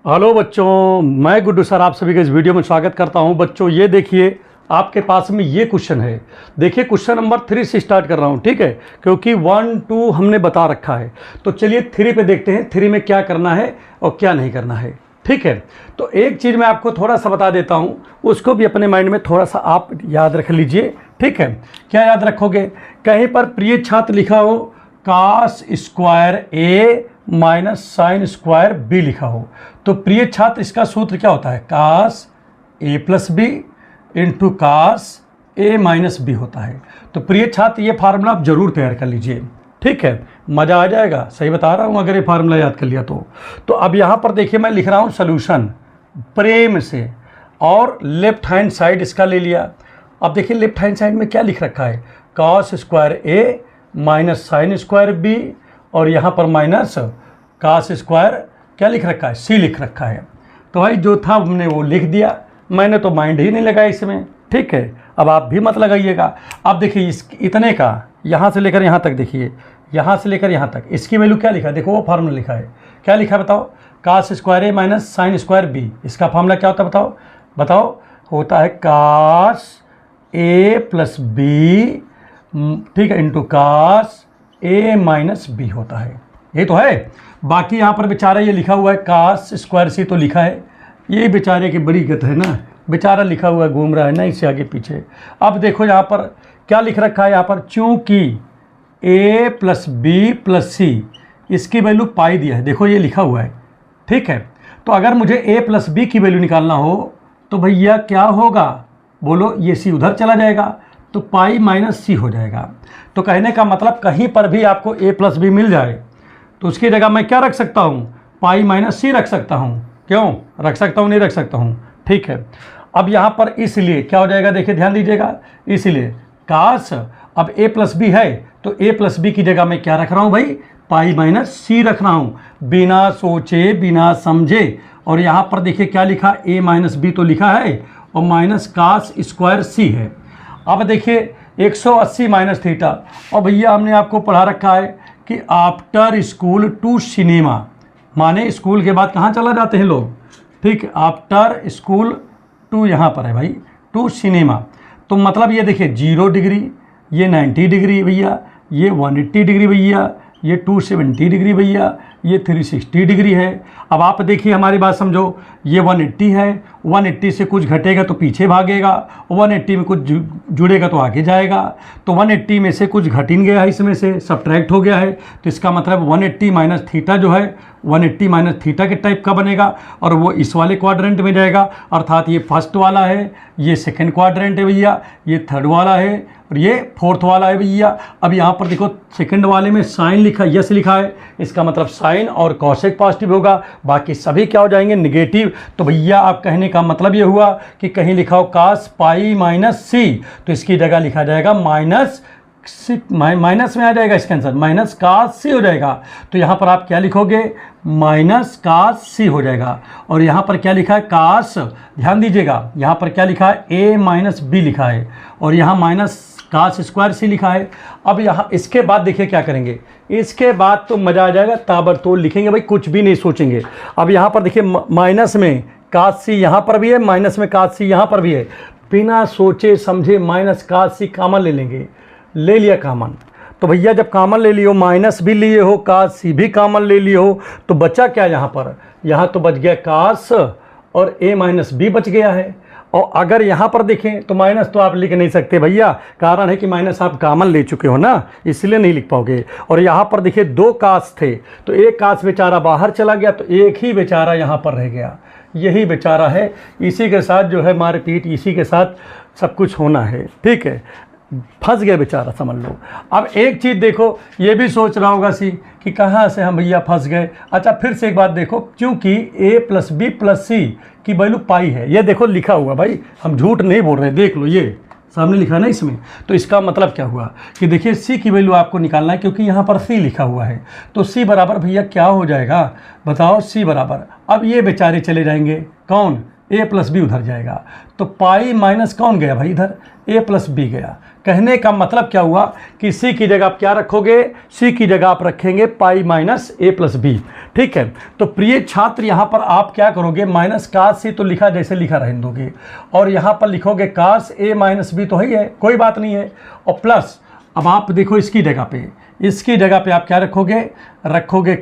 Hello बच्चों, मैं Guddu sir आप सभी का इस वीडियो में स्वागत करता हूं। बच्चों ये देखिए, आपके पास में ये क्वेश्चन है। देखिए क्वेश्चन नंबर 3 से स्टार्ट कर रहा हूं, ठीक है, क्योंकि 1 2 हमने बता रखा है। तो चलिए 3 पे देखते हैं 3 में क्या करना है और क्या नहीं करना है, ठीक है। तो एक चीज़ मैं आपको थोड़ा सा बता देता हूँ, उसको भी अपने माइंड में थोड़ा सा आप याद रख लीजिए, ठीक है। क्या याद रखोगे? कहीं पर प्रिय छात्र लिखा हो कास स्क्वायर ए माइनस साइन स्क्वायर बी लिखा हो, तो प्रिय छात्र इसका सूत्र क्या होता है? कास ए प्लस बी इंटू कास ए माइनस बी होता है। तो प्रिय छात्र ये फार्मूला आप जरूर तैयार कर लीजिए, ठीक है, मज़ा आ जाएगा। सही बता रहा हूँ, अगर ये फार्मूला याद कर लिया तो अब यहाँ पर देखिए मैं लिख रहा हूँ सोल्यूशन प्रेम से, और लेफ्ट हैंड साइड इसका ले लिया। अब देखिए लेफ्ट हैंड साइड में क्या लिख रखा है? कॉस स्क्वायर ए माइनस साइन स्क्वायर बी, और यहाँ पर माइनस कास स्क्वायर क्या लिख रखा है? सी लिख रखा है। तो भाई जो था हमने वो लिख दिया, मैंने तो माइंड ही नहीं लगाया इसमें, ठीक है। अब आप भी मत लगाइएगा। अब देखिए इस इतने का यहाँ से लेकर यहाँ तक, देखिए यहाँ से लेकर यहाँ तक इसकी वैल्यू क्या लिखा है? देखो वो फार्मूला लिखा है, क्या लिखा है बताओ? कास स्क्वायर ए माइनस साइन स्क्वायर बी। इसका फार्मूला क्या होता है बताओ? बताओ, होता है कास ए प्लस बी, ठीक है, इंटू कास ए माइनस बी होता है। ये तो है। बाकी यहाँ पर बेचारा ये लिखा हुआ है कास स्क्वायर सी, तो लिखा है, ये बेचारे की बड़ी गत है ना, बेचारा लिखा हुआ है, घूम रहा है ना इससे आगे पीछे। अब देखो यहाँ पर क्या लिख रखा है, यहाँ पर चूंकि ए प्लस बी प्लस सी इसकी वैल्यू पाई दिया है, देखो ये लिखा हुआ है, ठीक है। तो अगर मुझे ए प्लस बी की वैल्यू निकालना हो तो भैया क्या होगा? बोलो, ये सी उधर चला जाएगा तो पाई माइनस सी हो जाएगा। तो कहने का मतलब कहीं पर भी आपको ए प्लस बी मिल जाए तो उसकी जगह मैं क्या रख सकता हूँ? पाई माइनस सी रख सकता हूँ। क्यों रख सकता हूँ? नहीं रख सकता हूँ, ठीक है। अब यहाँ पर इसलिए क्या हो जाएगा, देखिए ध्यान दीजिएगा, इसलिए काश अब ए प्लस बी है तो ए प्लस बी की जगह मैं क्या रख रहा हूँ भाई? पाई माइनस सी रख रहा हूँ, बिना सोचे बिना समझे। और यहाँ पर देखिए क्या लिखा? ए माइनस बी तो लिखा है, और माइनस कास स्क्वायर सी है। अब देखिए 180 माइनस थीटा, और भैया हमने आपको पढ़ा रखा है कि आफ्टर स्कूल टू सिनेमा, माने स्कूल के बाद कहाँ चला जाते हैं लोग, ठीक, आफ्टर स्कूल टू यहाँ पर है भाई, टू सिनेमा। तो मतलब ये देखिए 0 डिग्री, ये 90 डिग्री भैया, ये 180 डिग्री भैया, ये 270 डिग्री भैया, ये 360 डिग्री है। अब आप देखिए हमारी बात समझो, ये 180 है, 180 से कुछ घटेगा तो पीछे भागेगा, 180 में कुछ जुड़ेगा तो आगे जाएगा। तो 180 में से कुछ घट इन गया है, इसमें से सब्ट्रैक्ट हो गया है, तो इसका मतलब 180 माइनस थीटा जो है 180 माइनस थीटा के टाइप का बनेगा, और वो इस वाले क्वाड्रेंट में जाएगा। अर्थात ये फर्स्ट वाला है, ये सेकेंड क्वाड्रेंट है भैया, ये थर्ड वाला है, और ये फोर्थ वाला है भैया। अब यहाँ पर देखो सेकंड वाले में साइन लिखा, यस लिखा है, इसका मतलब साइन और कॉसेक पॉजिटिव होगा, बाकी सभी क्या हो जाएंगे? निगेटिव। तो भैया आप कहने का मतलब ये हुआ कि कहीं लिखा हो कास पाई माइनस सी, तो इसकी जगह लिखा जाएगा माइनस माइनस में आ जाएगा इसका आंसर, माइनस कास सी हो जाएगा। तो यहाँ पर आप क्या लिखोगे? माइनस कास सी हो जाएगा। और यहाँ पर क्या लिखा है? कास, ध्यान दीजिएगा, यहाँ पर क्या लिखा है? ए माइनस बी लिखा है, और यहाँ माइनस कास स्क्वायर सी लिखा है। अब यहाँ इसके बाद देखिए क्या करेंगे, इसके बाद तो मज़ा आ जाएगा, ताबड़तोड़ लिखेंगे भाई, कुछ भी नहीं सोचेंगे। अब यहाँ पर देखिए माइनस में कास सी यहाँ पर भी है, माइनस में कास सी यहाँ पर भी है, बिना सोचे समझे माइनस कास सी कॉमन ले लेंगे। ले लिया कॉमन, तो भैया जब कॉमन ले लियो, माइनस भी लिए हो, कास सी भी कॉमन ले लियो हो, तो बचा क्या यहाँ पर? यहाँ तो बच गया कास, और ए माइनस बी बच गया है। और अगर यहाँ पर देखें तो माइनस तो आप लिख नहीं सकते भैया, कारण है कि माइनस आप कॉमन ले चुके हो ना, इसलिए नहीं लिख पाओगे। और यहाँ पर देखिए 2 कास थे, तो एक कास बेचारा बाहर चला गया, तो एक ही बेचारा यहाँ पर रह गया, यही बेचारा है। इसी के साथ जो है मारपीट, इसी के साथ सब कुछ होना है, ठीक है। फंस गया बेचारा, समझ लो। अब एक चीज़ देखो, ये भी सोच रहा होगा सी कि कहाँ से हम भैया फंस गए। अच्छा फिर से एक बात देखो, क्योंकि ए प्लस बी प्लस सी की वैल्यू पाई है, ये देखो लिखा हुआ भाई, हम झूठ नहीं बोल रहे, देख लो ये सामने लिखा ना इसमें। तो इसका मतलब क्या हुआ कि देखिए सी की वैल्यू आपको निकालना है, क्योंकि यहाँ पर सी लिखा हुआ है। तो सी बराबर भैया क्या हो जाएगा बताओ? सी बराबर, अब ये बेचारे चले जाएंगे, कौन? ए प्लस बी उधर जाएगा, तो पाई माइनस कौन गया भाई इधर, ए प्लस बी गया। कहने का मतलब क्या हुआ कि सी की जगह आप क्या रखोगे, सी की जगह आप रखेंगे पाई माइनस ए प्लस बी। ठीक है, तो प्रिय छात्र यहाँ पर आप क्या करोगे, माइनस कास सी तो लिखा जैसे लिखा रहने दोगे, और यहाँ पर लिखोगे कास ए माइनस बी तो ही है, कोई बात नहीं है, और प्लस अब आप देखो इसकी जगह पे आप क्या रखोगे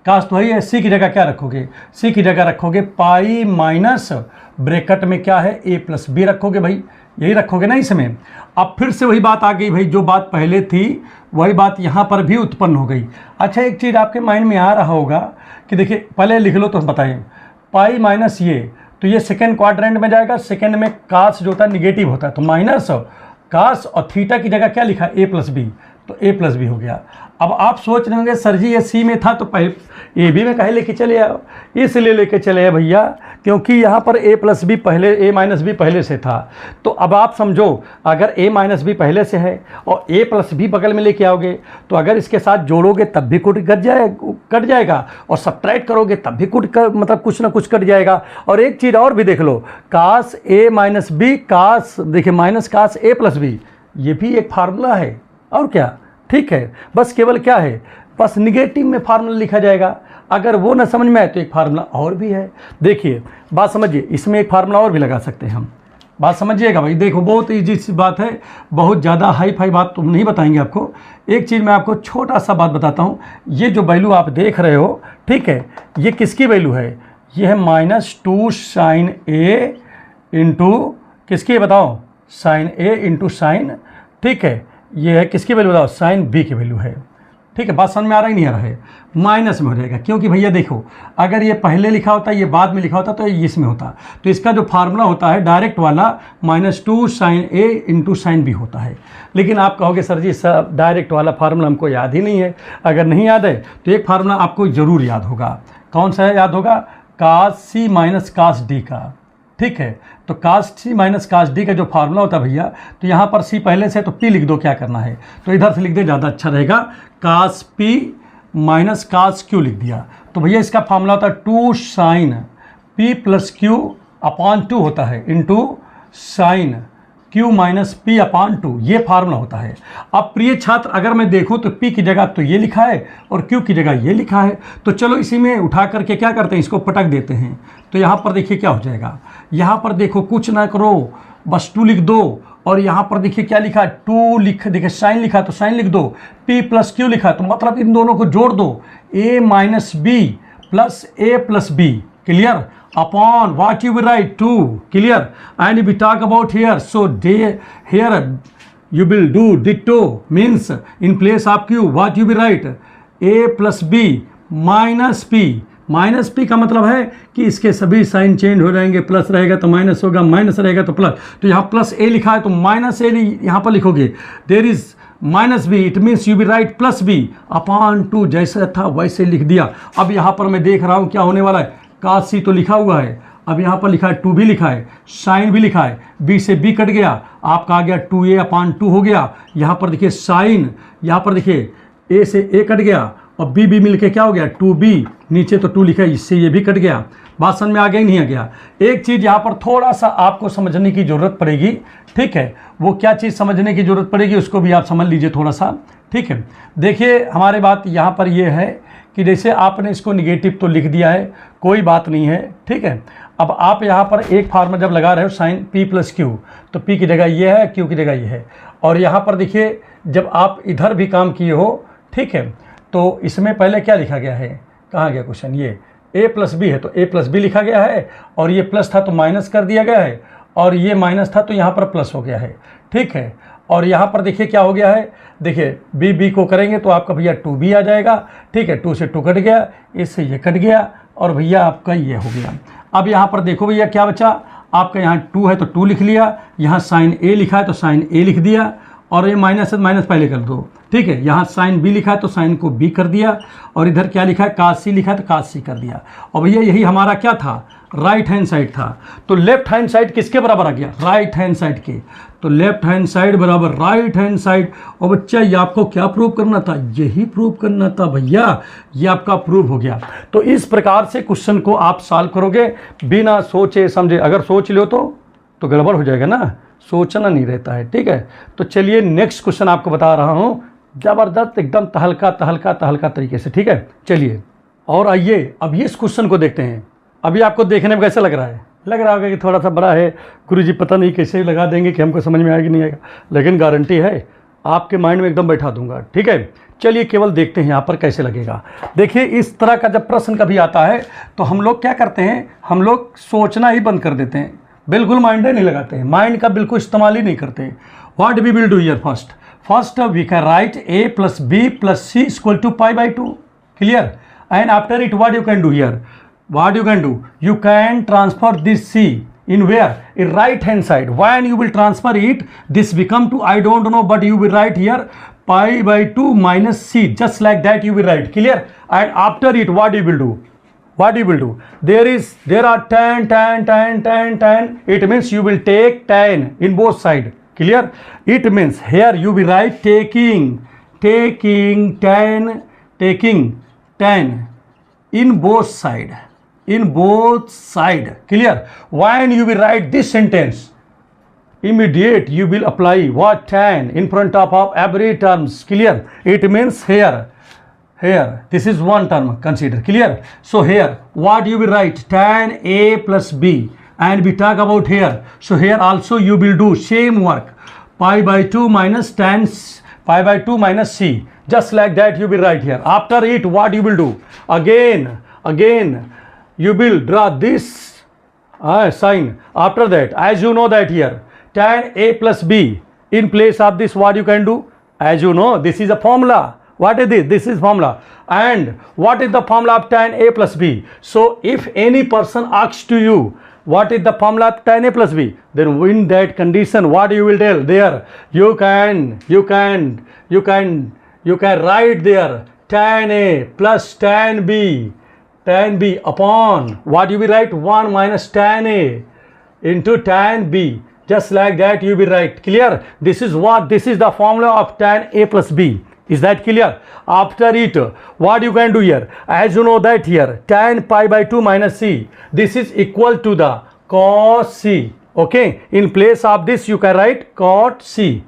कास तो ही है, सी की जगह क्या रखोगे, सी की जगह रखोगे पाई माइनस ब्रैकेट में क्या है ए प्लस बी रखोगे भाई, यही रखोगे ना इसमें। अब फिर से वही बात आ गई भाई, जो बात पहले थी वही बात यहाँ पर भी उत्पन्न हो गई। अच्छा एक चीज़ आपके माइंड में आ रहा होगा कि देखिए पहले लिख लो तो बताइए, पाई माइनस ये, तो ये सेकेंड क्वाड्रेंट में जाएगा, सेकेंड में कास जो होता है निगेटिव होता है, तो माइनस कास और थीटा की जगह क्या लिखा ए प्लस बी, तो ए प्लस बी हो गया। अब आप सोच रहे होंगे सर जी ये सी में था तो पहले ए बी में कहे लेके चले आओ, इसलिए लेके चले आए भैया क्योंकि यहाँ पर ए प्लस बी पहले, ए माइनस बी पहले से था। तो अब आप समझो अगर ए माइनस बी पहले से है और ए प्लस बी बगल में लेके आओगे तो अगर इसके साथ जोड़ोगे तब भी कट जाएगा और सब्ट्रैक्ट करोगे तब भी मतलब कुछ ना कुछ कट जाएगा। और एक चीज़ और भी देख लो, कास ए माइनस बी कास, देखिए माइनस कास ए प्लस बी, ये भी एक फार्मूला है और क्या। ठीक है, बस केवल क्या है, बस निगेटिव में फार्मूला लिखा जाएगा, अगर वो ना समझ में आए तो एक फार्मूला और भी है। देखिए बात समझिए, इसमें एक फार्मूला और भी लगा सकते हैं हम, बात समझिएगा भाई। देखो बहुत ईजी सी बात है, बहुत ज़्यादा हाई फाई बात तुम नहीं बताएंगे आपको। एक चीज़ मैं आपको छोटा सा बात बताता हूँ, ये जो वैल्यू आप देख रहे हो, ठीक है, ये किसकी वैल्यू है, ये है -2 साइन ए इंटू किसकी बताओ, साइन ए इंटू साइन, ठीक है, ये है किसकी वैल्यू बताओ, साइन बी की वैल्यू है। ठीक है, बात समझ में आ रहा ही नहीं आ रहा है, माइनस में हो जाएगा क्योंकि भैया देखो अगर ये पहले लिखा होता ये बाद में लिखा होता तो ये इसमें होता, तो इसका जो फार्मूला होता है डायरेक्ट वाला -2 साइन ए इंटू साइन बी होता है। लेकिन आप कहोगे सर जी सब डायरेक्ट वाला फार्मूला हमको याद ही नहीं है, अगर नहीं याद है तो एक फार्मूला आपको ज़रूर याद होगा, कौन सा याद होगा, कास सी माइनस कास डी का। ठीक है, तो कास सी माइनस कास डी का जो फार्मूला होता है भैया, तो यहाँ पर सी पहले से तो पी लिख दो, क्या करना है तो इधर से लिख दे ज़्यादा अच्छा रहेगा, cos P minus cos Q लिख दिया। तो भैया इसका फार्मूला होता है 2 sine P plus Q upon 2 होता है into sine Q minus P upon 2, ये फार्मूला होता है। अब प्रिय छात्र अगर मैं देखूं तो पी की जगह तो ये लिखा है और क्यू की जगह ये लिखा है, तो चलो इसी में उठा करके क्या करते हैं, इसको पटक देते हैं। तो यहाँ पर देखिए क्या हो जाएगा, यहाँ पर देखो कुछ ना करो बस 2 लिख दो, और यहाँ पर देखिए क्या लिखा है 2 देखिए साइन लिखा तो साइन लिख दो, पी प्लस क्यू लिखा तो मतलब इन दोनों को जोड़ दो, A minus B plus A plus B, clear, upon what you will write 2, clear, and if we talk about here, so here you will do ditto, means in place of q what you will write a plus b minus p, minus P का मतलब है कि इसके सभी sign change हो जाएंगे, plus रहेगा तो माइनस होगा, माइनस रहेगा तो प्लस, तो यहाँ प्लस ए लिखा है तो माइनस ए यहाँ पर लिखोगे, there is minus B, it means you B write plus B upon 2, जैसा था वैसे लिख दिया। अब यहाँ पर मैं देख रहा हूँ क्या होने वाला है, कास सी तो लिखा हुआ है, अब यहाँ पर लिखा है 2 भी लिखा है, साइन भी लिखा है, बी से बी कट गया, आपका आ गया 2a अपॉन 2 हो गया। यहाँ पर देखिए साइन, यहाँ पर देखिए a से a कट गया और b मिलके क्या हो गया 2b, नीचे तो 2 लिखा है, इससे ये भी कट गया। बात समझ में आ गया ही नहीं आ गया। एक चीज़ यहाँ पर थोड़ा सा आपको समझने की ज़रूरत पड़ेगी, ठीक है, वो क्या चीज़ समझने की ज़रूरत पड़ेगी उसको भी आप समझ लीजिए थोड़ा सा। ठीक है, देखिए हमारी बात यहाँ पर ये है कि जैसे आपने इसको निगेटिव तो लिख दिया है, कोई बात नहीं है, ठीक है। अब आप यहाँ पर एक फार्मूला जब लगा रहे हो साइन पी प्लस क्यू, तो पी की जगह ये है, क्यू की जगह ये है, और यहाँ पर देखिए जब आप इधर भी काम किए हो, ठीक है, तो इसमें पहले क्या लिखा गया है, कहाँ गया क्वेश्चन, ये ए प्लस बी है तो ए प्लस बी लिखा गया है, और ये प्लस था तो माइनस कर दिया गया है, और ये माइनस था तो यहाँ पर प्लस हो गया है, ठीक है। और यहाँ पर देखिए क्या हो गया है, देखिए बी को करेंगे तो आपका भैया 2b आ जाएगा, ठीक है, 2 से 2 कट गया, इससे ये कट गया, और भैया आपका ये हो गया। अब यहाँ पर देखो भैया क्या बचा, आपका यहाँ 2 है तो 2 लिख लिया, यहाँ साइन ए लिखा है तो साइन ए लिख दिया, और ये माइनस है माइनस पहले कर दो, ठीक है। यहाँ साइन बी लिखा है तो साइन को बी कर दिया, और इधर क्या लिखा है कास सी लिखा है तो कास सी कर दिया। और भैया यही हमारा क्या था, राइट हैंड साइड था। तो लेफ्ट हैंड साइड किसके बराबर आ गया, राइट हैंड साइड के। तो लेफ्ट हैंड साइड बराबर राइट हैंड साइड। और बच्चा ये आपको क्या प्रूव करना था, यही प्रूव करना था भैया, ये आपका प्रूव हो गया। तो इस प्रकार से क्वेश्चन को आप सॉल्व करोगे बिना सोचे समझे। अगर सोच लो तो गड़बड़ हो जाएगा ना, सोचना नहीं रहता है, ठीक है। तो चलिए नेक्स्ट क्वेश्चन आपको बता रहा हूँ, ज़बरदस्त एकदम तहलका तरीके से, ठीक है। चलिए और आइए अब ये इस क्वेश्चन को देखते हैं। अभी आपको देखने में कैसा लग रहा है, लग रहा होगा कि थोड़ा सा बड़ा है, गुरुजी पता नहीं कैसे लगा देंगे कि हमको समझ में आएगा नहीं आएगा, लेकिन गारंटी है आपके माइंड में एकदम बैठा दूंगा, ठीक है। चलिए केवल देखते हैं यहाँ पर कैसे लगेगा। देखिए इस तरह का जब प्रश्न कभी आता है तो हम लोग क्या करते हैं, हम लोग सोचना ही बंद कर देते हैं, बिल्कुल माइंड नहीं लगाते हैं, माइंड का बिल्कुल इस्तेमाल ही नहीं करते। What we will do here, first we can write a plus b plus c equal to pi by 2, clear. And after it what you can do here, what you can do, you can transfer this c in where, in right hand side. When you will transfer it, this become to, I don't know, but you will write here pi by 2 minus c, just like that you will write, clear. And after it what you will do, there are tan, it means you will take tan in both side, clear. It means here you will write taking tan in both side, clear. When you will write this sentence, immediate you will apply what, tan in front of every terms, clear. It means here this is one term, consider, clear. So here what you will write, tan a plus b, and we talk about here, so here also you will do same work, pi by 2 minus tan, pi by 2 minus c, just like that you will write here. After it what you will do, again you will draw this sign. After that, as you know that here tan a plus b, in place of this what you can do, as you know this is a formula. What is this? This is formula. And what is the formula of tan a plus b? So if any person asks to you what is the formula of tan a plus b, then in that condition what you will tell there, you can write there tan a plus tan b upon what you will write, 1 minus tan a into tan b, just like that you will write, clear. This is the formula of tan a plus b. Is that clear? After it what you can do here, as you know that here tan pi by 2 minus c, this is equal to the cos c, okay. In place of this you can write cot c,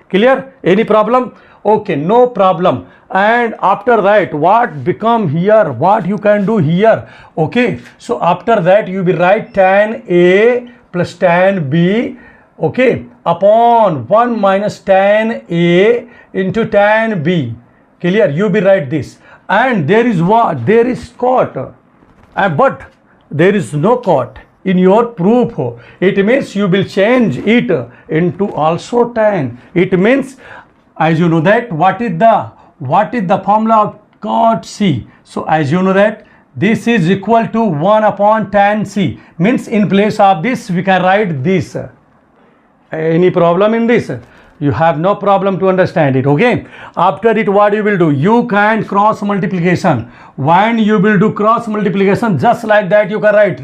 clear. Any problem? Okay, no problem. And after that what become here, what you can do here, okay. So after that you will write tan a plus tan b, okay, upon 1 minus tan a into tan b, clear. You will write this. And there is what, there is cot, but there is no cot in your proof. It means you will change it into also tan. It means, as you know that what is the formula of cot c. So as you know that this is equal to 1 upon tan c, means in place of this we can write this. Any problem in this? You have no problem to understand it, okay. After it what you will do, you can cross multiplication. When you will do cross multiplication, just like that you can write,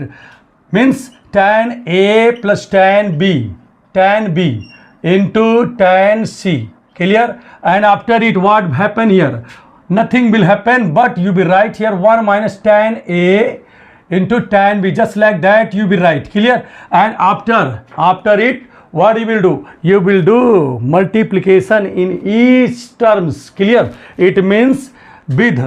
means tan a plus tan b into tan c, clear. And after it what happen here, nothing will happen, but you will write here 1 minus tan a into tan b, just like that you will write, clear. And after it what you will do, you will do multiplication in each terms, clear. It means with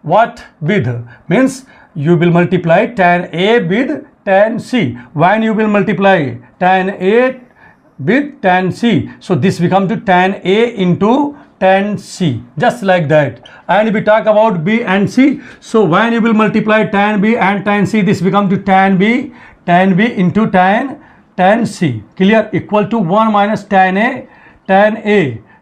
what, with means you will multiply tan a with tan c. When you will multiply tan a with tan c, so this become to tan a into tan c, just like that. And we talk about b and c, so when you will multiply tan b and tan c, this become to tan b into tan c, clear, equal to 1 minus tan a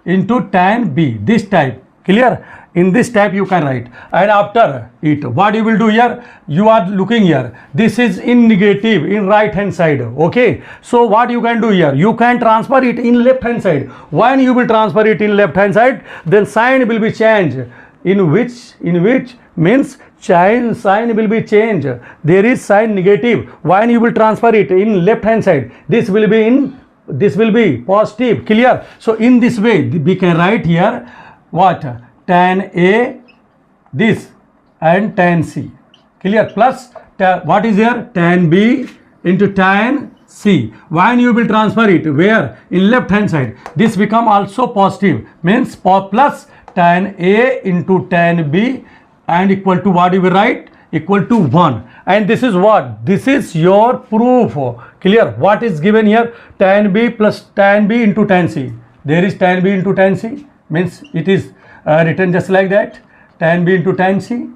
into tan b, this type, clear. in this type you can write. And after it, what you will do here, you are looking here, this is in negative in right hand side. Okay, so what you can do here, you can transfer it in left hand side. When you will transfer it in left hand side, then sign will be changed. In which means sign will be changed. There is sign negative. When you will transfer it in left hand side, this will be positive. Clear? So in this way we can write here what, tan A this and tan C. Clear? Plus what is here, tan B into tan C. When you will transfer it where, in left hand side, this become also positive, means plus tan A into tan B and equal to what you will write, equal to 1. And this is what, this is your proof. Clear? What is given here, tan B plus tan B into tan C. There is tan B into tan C, means it is written just like that, tan B into tan C.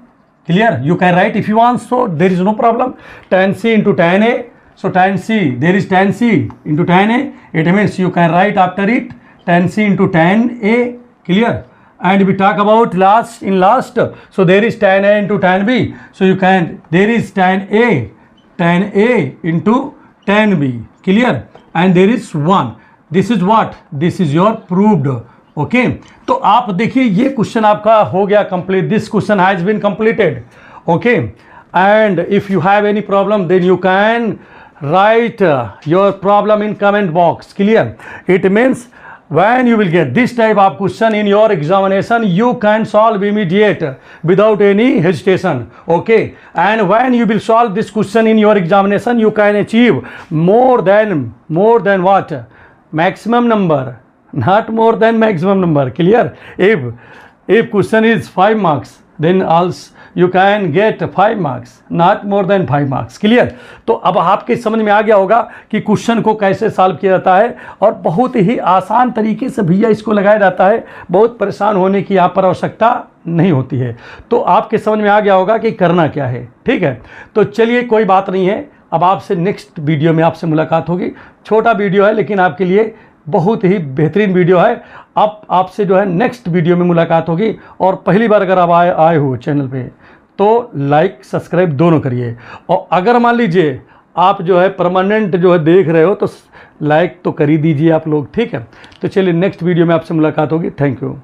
Clear? You can write if you want, so there is no problem. Tan C into tan A. So tan C, there is tan C into tan A. It means you can write after it tan C into tan A. Clear? And we talk about last. So there is tan A into tan B. So you can, there is tan A into tan B. Clear? And there is 1. This is what? This is your proved. Okay तो आप देखिए ये question आपका हो गया complete. This question has been completed. Okay, and if you have any problem then you can write your problem in comment box. Clear? It means when you will get this type of question in your examination, you can solve immediate without any hesitation. Okay, and when you will solve this question in your examination, you can achieve more than what, maximum number, not more than maximum number. Clear? If question is 5 marks, then also you can get 5 marks, not more than 5 marks. Clear? तो अब आपके समझ में आ गया होगा कि question को कैसे सॉल्व किया जाता है और बहुत ही आसान तरीके से भैया इसको लगाया जाता है. बहुत परेशान होने की यहाँ पर आवश्यकता नहीं होती है. तो आपके समझ में आ गया होगा कि करना क्या है. ठीक है, तो चलिए कोई बात नहीं है. अब आपसे नेक्स्ट वीडियो में आपसे मुलाकात होगी. छोटा वीडियो है लेकिन आपके लिए बहुत ही बेहतरीन वीडियो है. अब आपसे जो है नेक्स्ट वीडियो में मुलाकात होगी. और पहली बार अगर आप आए हो चैनल पे तो लाइक सब्सक्राइब दोनों करिए. और अगर मान लीजिए आप जो है परमानेंट जो है देख रहे हो तो लाइक तो कर ही दीजिए आप लोग. ठीक है, तो चलिए नेक्स्ट वीडियो में आपसे मुलाकात होगी. Thank you.